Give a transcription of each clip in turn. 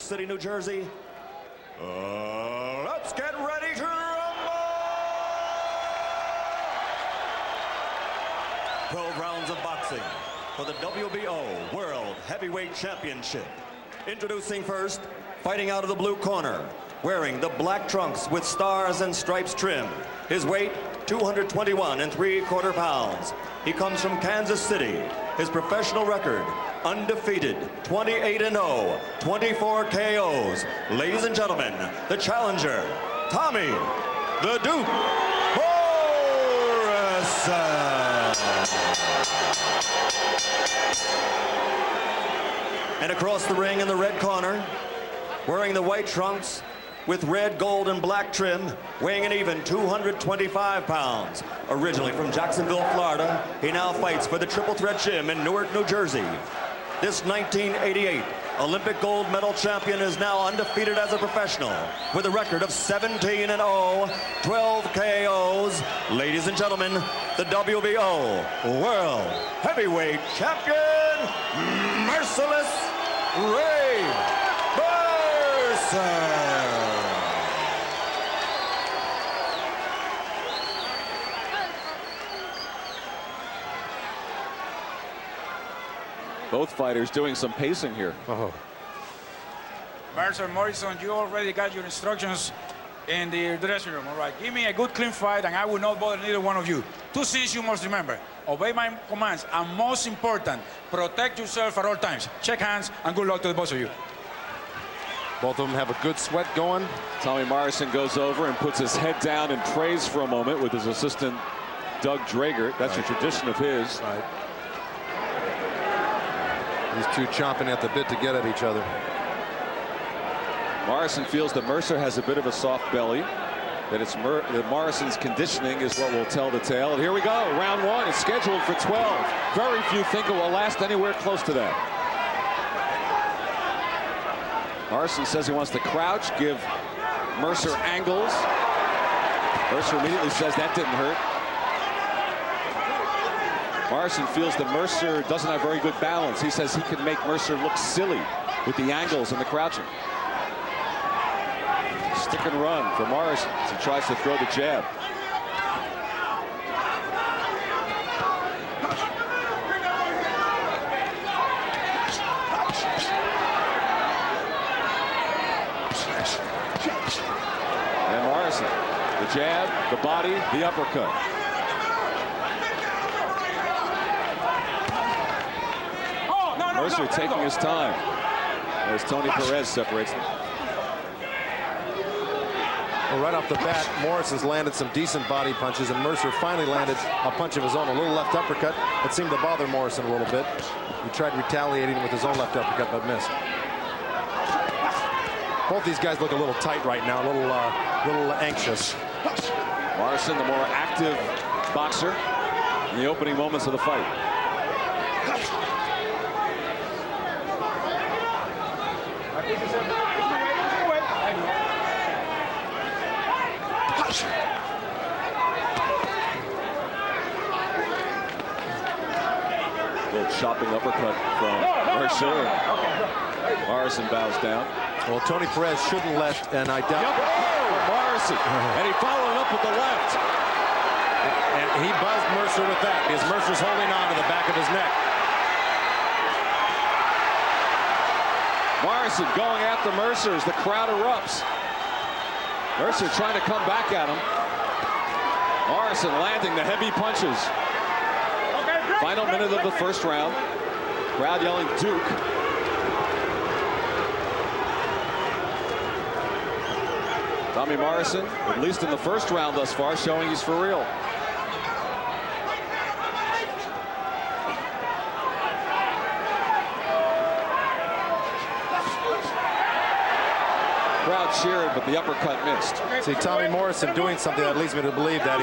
City, New Jersey. Let's get ready to rumble! 12 rounds of boxing for the WBO World Heavyweight Championship. Introducing first, fighting out of the blue corner, wearing the black trunks with stars and stripes trim. His weight, 221 3/4 pounds. He comes from Kansas City. His professional record, undefeated, 28-0, 24 KOs. Ladies and gentlemen, the challenger, Tommy the Duke Morrison. And across the ring in the red corner, wearing the white trunks with red, gold, and black trim, weighing an even 225 pounds. Originally from Jacksonville, Florida, he now fights for the Triple Threat Gym in Newark, New Jersey. This 1988 Olympic gold medal champion is now undefeated as a professional with a record of 17-0, 12 KOs. Ladies and gentlemen, the WBO World Heavyweight Champion, Merciless Ray MERCER. Both fighters doing some pacing here. Mercer, Morrison, you already got your instructions in the dressing room, all right? Give me a good, clean fight, and I will not bother neither one of you. Two things you must remember. Obey my commands, and most important, protect yourself at all times. Shake hands, and good luck to the both of you. Both of them have a good sweat going. Tommy Morrison goes over and puts his head down and prays for a moment with his assistant, Doug Drager. That's a tradition of his. Right. These two chomping at the bit to get at each other. Morrison feels that Mercer has a bit of a soft belly, that that Morrison's conditioning is what will tell the tale. And here we go, round one is scheduled for 12. Very few think it will last anywhere close to that. Morrison says he wants to crouch, give Mercer angles. Mercer immediately says that didn't hurt. Morrison feels that Mercer doesn't have very good balance. He says he can make Mercer look silly with the angles and the crouching. Stick and run for Morrison as he tries to throw the jab. And Morrison, the jab, the body, the uppercut. Mercer taking his time as Tony Perez separates them. Well, right off the bat, Morrison's landed some decent body punches, and Mercer finally landed a punch of his own, a little left uppercut that seemed to bother Morrison a little bit. He tried retaliating with his own left uppercut, but missed. Both these guys look a little tight right now, a little anxious. Morrison, the more active boxer in the opening moments of the fight. Little chopping uppercut from Mercer. Morrison bows down. Well, Tony Perez shouldn't let, and I doubt. Morrison, and he followed up with the left. And he buzzed Mercer with that because Mercer's holding on to the back of his neck. Morrison going after Mercer as the crowd erupts. Mercer trying to come back at him. Morrison landing the heavy punches. Final minute of the first round. Crowd yelling Duke. Tommy Morrison, at least in the first round thus far, showing he's for real. Crowd cheered, but the uppercut missed. See, Tommy Morrison doing something that leads me to believe that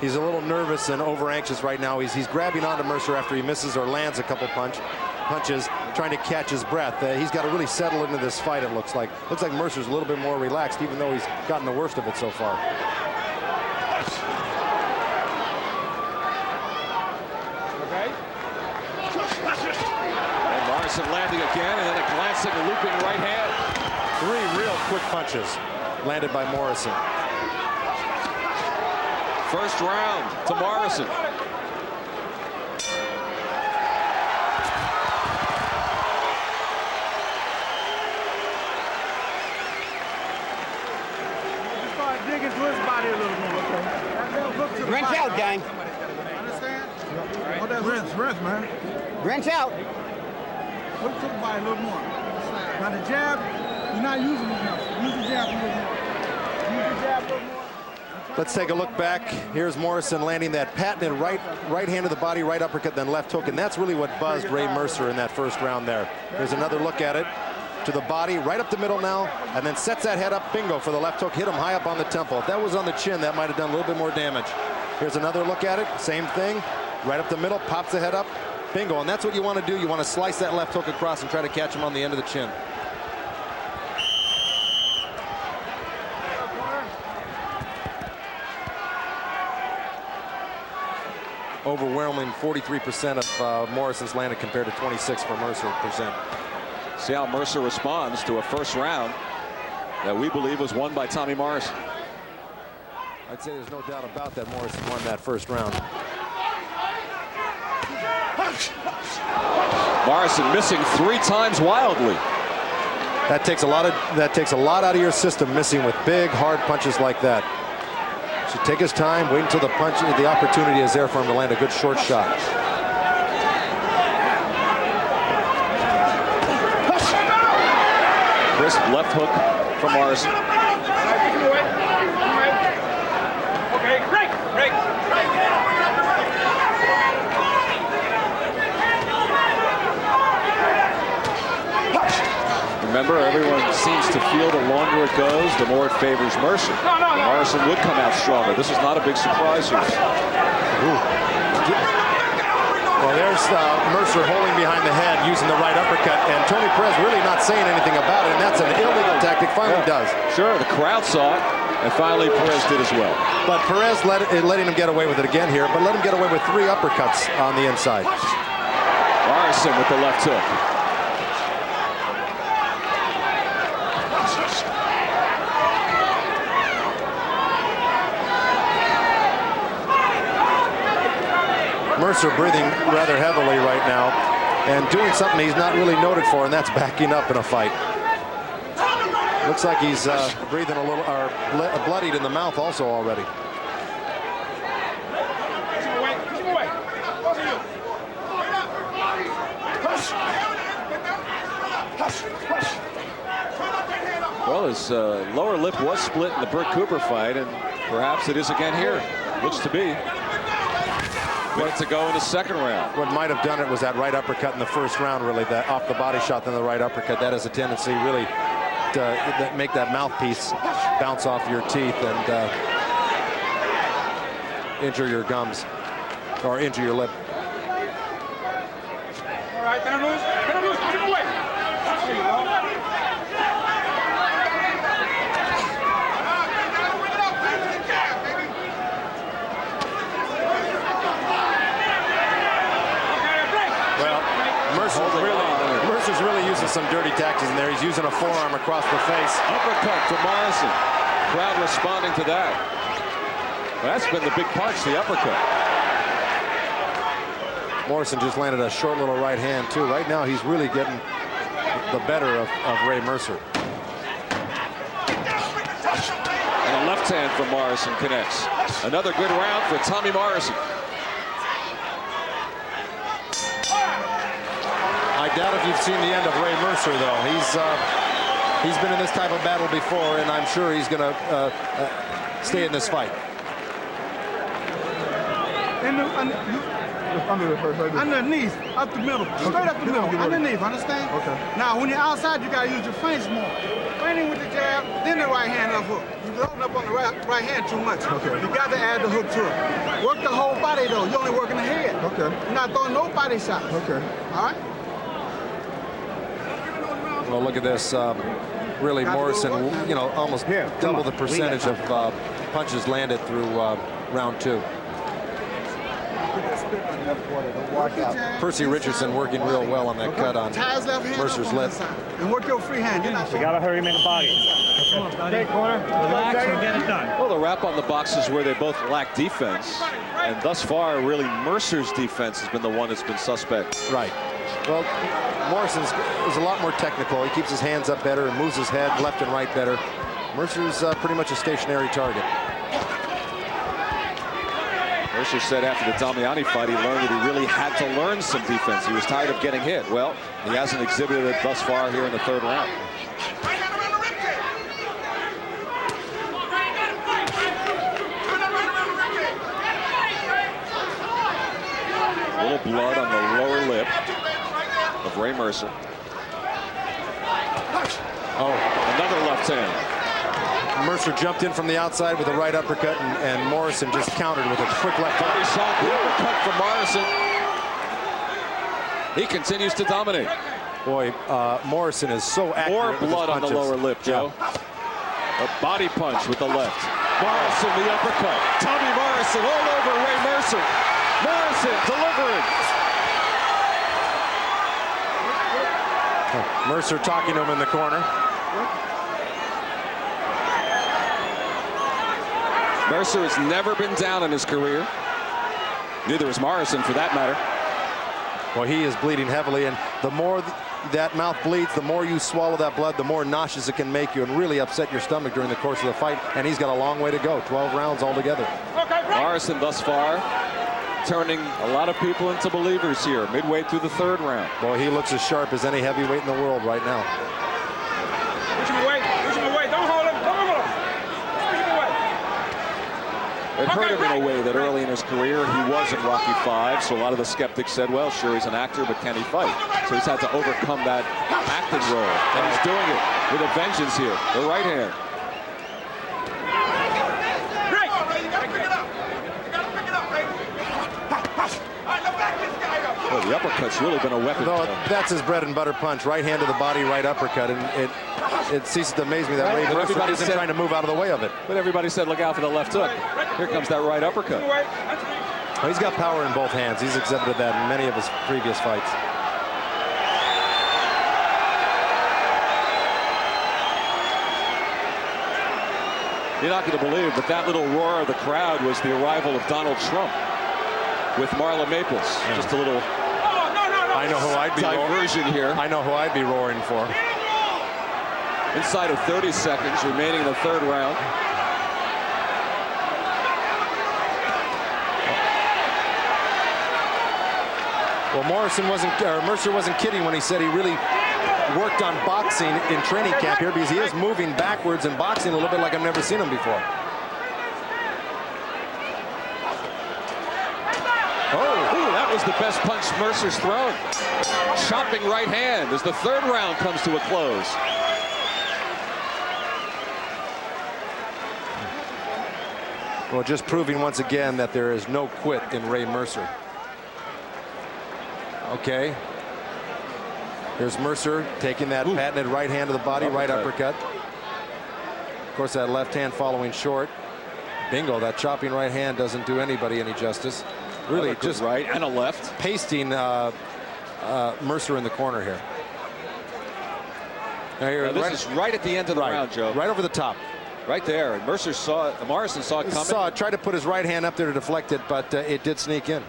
he's a little nervous and over anxious right now. He's grabbing onto Mercer after he misses or lands a couple punches, trying to catch his breath. He's got to really settle into this fight, it looks like. Looks like Mercer's a little bit more relaxed, even though he's gotten the worst of it so far. And Morrison landing again, and then a glancing, looping right hand. Three real quick punches landed by Morrison. First round to Morrison. Dig into his body a little more, okay? Wrench out, gang. Understand? What that rinse, man. Wrench out. Look to the body a little more. Now the jab, you're not using it enough. Use the jab a little more. Use the jab a little more. Let's take a look back. Here's Morrison landing that patented right hand of the body, right uppercut, then left hook, and that's really what buzzed Ray Mercer in that first round there. Here's another look at it. To the body, right up the middle now, and then sets that head up, bingo, for the left hook. Hit him high up on the temple. If that was on the chin, that might have done a little bit more damage. Here's another look at it, same thing. Right up the middle, pops the head up, bingo, and that's what you want to do. You want to slice that left hook across and try to catch him on the end of the chin. Overwhelming 43% of Morrison's landed compared to 26 for Mercer%. See how Mercer responds to a first round that we believe was won by Tommy Morrison. I'd say there's no doubt about that Morrison won that first round. Morrison missing 3 times wildly. That takes a lot out of your system, missing with big, hard punches like that. Should take his time, wait until the opportunity is there for him to land a good short shot. Crisp left hook from Morrison. Okay, break. Remember, everyone seems to feel the longer it goes, the more it favors Mercer. Morrison would come out stronger. This is not a big surprise here. Well, there's Mercer holding behind the head, using the right uppercut, and Tony Perez really not saying anything about it, and that's an illegal tactic. Finally does. Sure, the crowd saw it, and finally Perez did as well. But Perez letting him get away with it again here, but let him get away with 3 uppercuts on the inside. Morrison with the left hook. Mercer breathing rather heavily right now and doing something he's not really noted for, and that's backing up in a fight. Looks like he's breathing a little, or bloodied in the mouth also already. Well, his lower lip was split in the Burt Cooper fight, and perhaps it is again here. Looks to be. Minute to go in the second round. What might have done it was that right uppercut in the first round, really, that off the body shot, then the right uppercut. That has a tendency really to make that mouthpiece bounce off your teeth and injure your gums or injure your lip. All right, can I lose? Put him away. There you go. Mercer's really using some dirty tactics in there. He's using a forearm across the face. Uppercut to Morrison. Crowd responding to that. Well, that's been the big punch, the uppercut. Morrison just landed a short little right hand, too. Right now, he's really getting the better of Ray Mercer. And a left hand from Morrison connects. Another good round for Tommy Morrison. I doubt if you've seen the end of Ray Mercer, though. He's been in this type of battle before, and I'm sure he's going to stay in this fight. Underneath, up the middle, straight up the middle, underneath, understand? Okay. Now, when you're outside, you got to use your feints more. Feinting with the jab, then the right hand up hook. You're loading up on the right hand too much. Okay. You got to add the hook to it. Work the whole body, though. You're only working the head. Okay. You're not throwing no body shots. Okay. All right? Well, look at this. Really, Morrison, almost double the percentage of punches landed through round 2. Percy Richardson working real well on that cut on Mercer's lip. And work your free hand. We gotta hurry him in the body. Okay, corner. Relax and get it done. Well, the wrap on the box is where they both lack defense. And thus far, really, Mercer's defense has been the one that's been suspect. Right. Well, Morrison's is a lot more technical. He keeps his hands up better and moves his head left and right better. Mercer's pretty much a stationary target. Mercer said after the Damiani fight, he learned that he really had to learn some defense. He was tired of getting hit. Well, he hasn't exhibited it thus far here in the third round. A little blood on the lower lip of Ray Mercer. Oh, another left hand. Mercer jumped in from the outside with a right uppercut, and Morrison just countered with a quick left hook. He shot the uppercut from Morrison. He continues to dominate. Boy, Morrison is so accurate. More blood on the lower lip, Joe. Yeah. A body punch with the left. Morrison, the uppercut. Tommy Morrison all over Ray Mercer. Morrison delivering. Mercer talking to him in the corner. Mercer has never been down in his career. Neither is Morrison, for that matter. Well, he is bleeding heavily, and the more that mouth bleeds, the more you swallow that blood, the more nauseous it can make you and really upset your stomach during the course of the fight. And he's got a long way to go, 12 rounds altogether. Morrison thus far turning a lot of people into believers here, midway through the third round. Boy, he looks as sharp as any heavyweight in the world right now. Push him away, don't hold him, don't hold him. Push him away. It hurt him in a way that early in his career he was in Rocky V, so a lot of the skeptics said, well, sure, he's an actor, but can he fight? So he's had to overcome that acting role, and he's doing it with a vengeance here. The right hand. Well, the uppercut's really been a weapon. No, that's his bread and butter punch. Right hand to the body, right uppercut, and it ceases to amaze me that Ray Mercer isn't trying to move out of the way of it. But everybody said, look out for the left hook. Here comes that right uppercut. Well, he's got power in both hands. He's exhibited that in many of his previous fights. You're not going to believe it, but that little roar of the crowd was the arrival of Donald Trump with Marla Maples. Yeah. Just a little I know who I'd be diversion here. I know who I'd be roaring for. Inside of 30 seconds remaining in the third round. Well, Mercer wasn't kidding when he said he really worked on boxing in training camp here, because he is moving backwards in boxing a little bit like I've never seen him before. That was the best punch Mercer's thrown. Chopping right hand as the third round comes to a close. Well, just proving once again that there is no quit in Ray Mercer. Okay. Here's Mercer taking that patented right hand to the body, right uppercut. Of course, that left hand following short. Bingo, that chopping right hand doesn't do anybody any justice. Really just right and a left. Pasting Mercer in the corner here. Now this is right at the end of the round, Joe. Right over the top. Right there. And Mercer saw it. Morrison saw it coming. Tried to put his right hand up there to deflect it, but it did sneak in.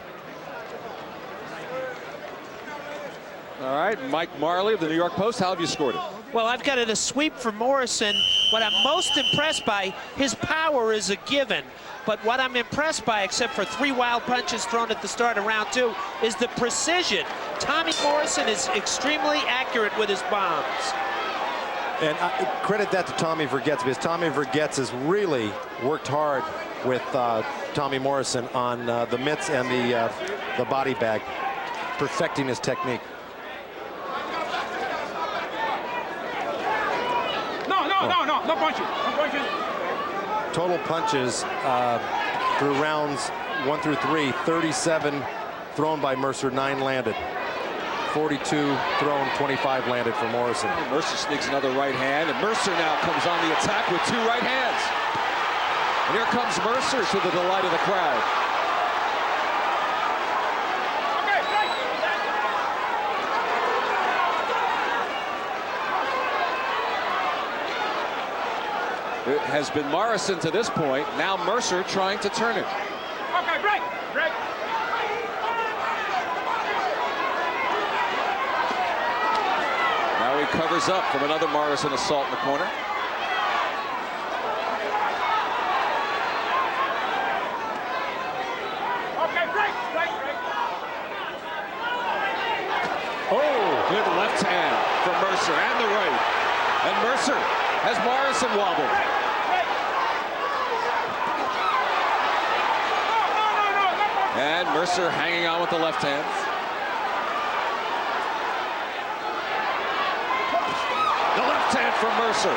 All right, Mike Marley of the New York Post. How have you scored it? Well, I've got it a sweep for Morrison. What I'm most impressed by, his power is a given. But what I'm impressed by, except for 3 wild punches thrown at the start of round 2, is the precision. Tommy Morrison is extremely accurate with his bombs. And I credit that to Tommy Vergetz, because Tommy Vergetz has really worked hard with Tommy Morrison on the mitts and the body bag, perfecting his technique. No punching. Total punches through rounds 1 through 3, 37 thrown by Mercer, 9 landed. 42 thrown, 25 landed for Morrison. Mercer sneaks another right hand, and Mercer now comes on the attack with 2 right hands. And here comes Mercer to the delight of the crowd. It has been Morrison to this point. Now Mercer trying to turn it. Okay, break. Now he covers up from another Morrison assault in the corner. Okay, break. Oh, good left hand from Mercer and the right. And Mercer has Morrison wobbled. And Mercer hanging on with the left hand. The left hand from Mercer.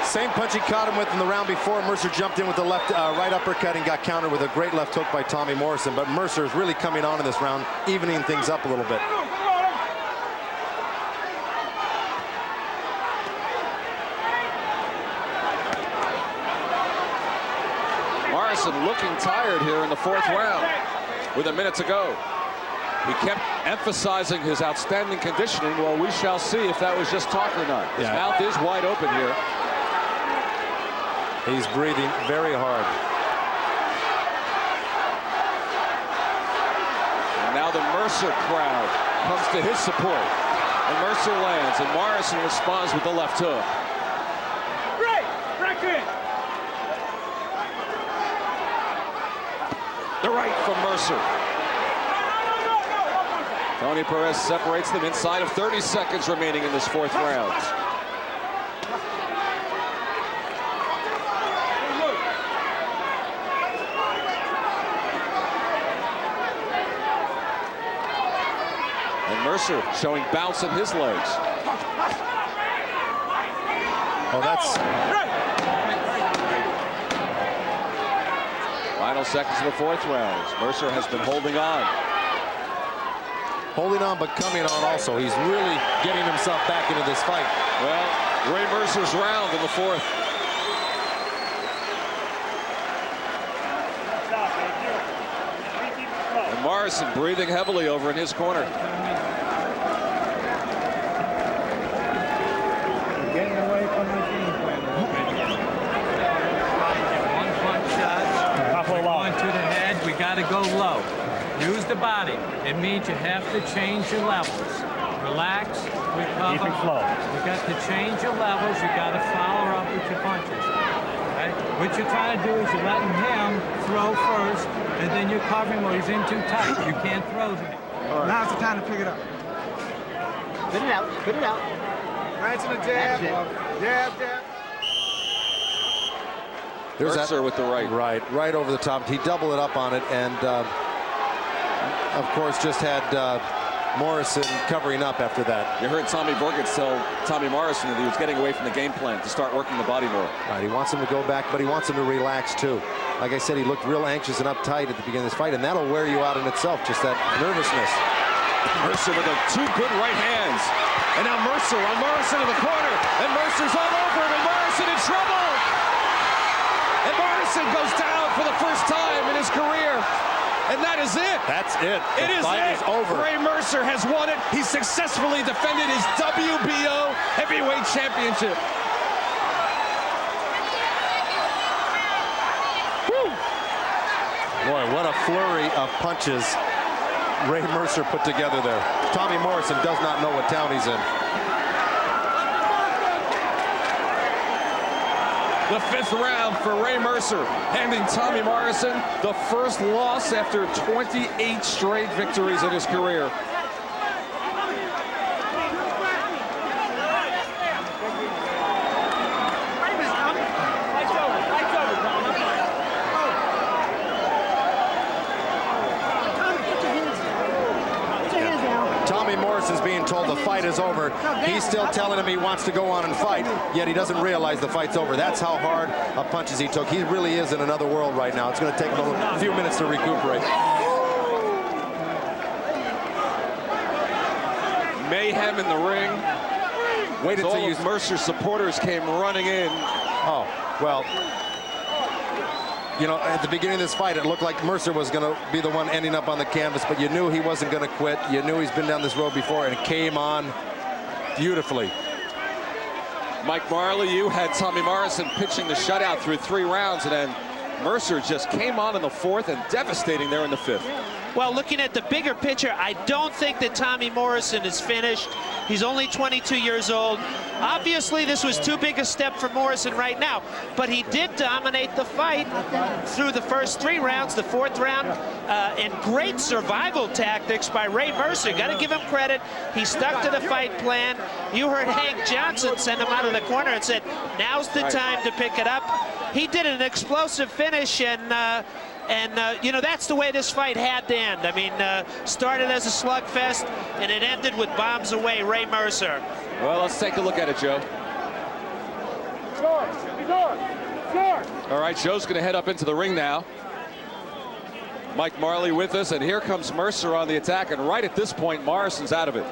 Same punch he caught him with in the round before. Mercer jumped in with the right uppercut and got countered with a great left hook by Tommy Morrison. But Mercer is really coming on in this round, evening things up a little bit. Morrison looking tired here in the 4th round with a minute to go. He kept emphasizing his outstanding conditioning. Well, we shall see if that was just talk or not. His mouth is wide open here. He's breathing very hard. And now the Mercer crowd comes to his support. And Mercer lands, and Morrison responds with the left hook. Break it. The right from Mercer. Tony Perez separates them inside of 30 seconds remaining in this 4th round. And Mercer showing bounce in his legs. Oh, that's... Final seconds of the 4th round. Mercer has been holding on. Holding on, but coming on also. He's really getting himself back into this fight. Well, Ray Mercer's round in the 4th. And Morrison breathing heavily over in his corner. Getting away from the game plan. One-punch shots. We're going to the head. We got to go low. Use the body. It means you have to change your levels. Relax, recover. Keep it slow. You got to change your levels. You got to follow up with your punches. Right? What you're trying to do is you're letting him throw first, and then you're covering where he's in too tight. You can't throw him. Right. Now's the time to pick it up. Put it out. Put it out. Right to the jab. Jab. There's Mercer with the right. Right over the top. He doubled it up on it, and of course just had Morrison covering up after that. You heard Tommy Borgett tell Tommy Morrison that he was getting away from the game plan to start working the body more. Right, he wants him to go back, but he wants him to relax too. Like I said, he looked real anxious and uptight at the beginning of this fight, and that'll wear you out in itself, just that nervousness. Mercer with two good right hands. And now Mercer on Morrison in the corner, and Mercer's all over him, and Morrison in trouble. And Morrison goes down for the first time in his career. And that is it. That's it. The fight is over. Ray Mercer has won it. He successfully defended his WBO heavyweight championship. Woo. Boy, what a flurry of punches Ray Mercer put together there. Tommy Morrison does not know what town he's in. The 5th round for Ray Mercer, handing Tommy Morrison the first loss after 28 straight victories in his career. Tommy Morrison's being told the fight is over. He's still telling him he wants to go on and fight, yet he doesn't realize the fight's over. That's how hard of punches he took. He really is in another world right now. It's going to take him a few minutes to recuperate. Mayhem in the ring. Waited All of Mercer's supporters came running in. Oh, well, you know, at the beginning of this fight, it looked like Mercer was going to be the one ending up on the canvas, but you knew he wasn't going to quit. You knew he's been down this road before, and it came on beautifully. Mike Marley, you had Tommy Morrison pitching the shutout through 3 rounds, and then Mercer just came on in the 4th and devastating there in the 5th. Well, looking at the bigger picture, I don't think that Tommy Morrison is finished. He's only 22 years old. Obviously, this was too big a step for Morrison right now, but he did dominate the fight through the first 3 rounds, the 4th round, and great survival tactics by Ray Mercer. Got to give him credit. He stuck to the fight plan. You heard Hank Johnson send him out of the corner and said, now's the time to pick it up. He did an explosive finish, and you know, that's the way this fight had to end. I mean, started as a slugfest, and it ended with bombs away, Ray Mercer. Well, let's take a look at it, Joe. All right, Joe's going to head up into the ring now. Mike Marley with us, and here comes Mercer on the attack, and right at this point, Morrison's out of it.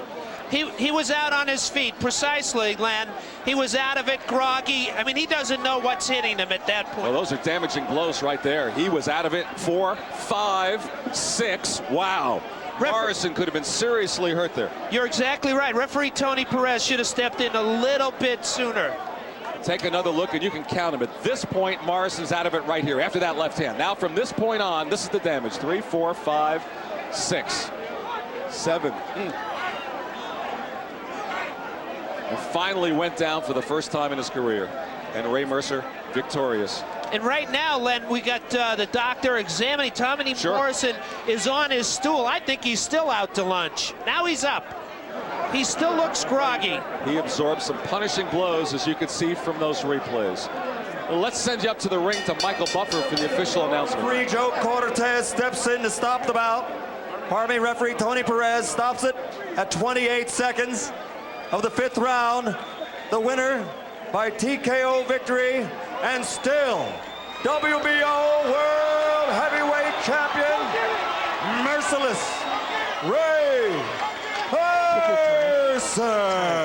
He was out on his feet, precisely, Glenn. He was out of it, groggy. I mean, he doesn't know what's hitting him at that point. Well, those are damaging blows right there. He was out of it. 4, 5, 6. Wow. Morrison could have been seriously hurt there. You're exactly right. Referee Tony Perez should have stepped in a little bit sooner. Take another look, and you can count him. At this point, Morrison's out of it right here after that left hand. Now, from this point on, this is the damage. 3, 4, 5, 6, 7. And finally went down for the first time in his career. And Ray Mercer victorious. And right now, Len, we got the doctor examining. Tommy Morrison is on his stool. I think he's still out to lunch. Now he's up. He still looks groggy. He absorbed some punishing blows, as you could see from those replays. Well, let's send you up to the ring to Michael Buffer for the official announcement. Referee Joe Cortez steps in to stop the bout. Pardon me, referee Tony Perez stops it at 28 seconds of the 5th round. The winner by TKO victory, and still WBO World Heavyweight Champion, Merciless Ray Mercer.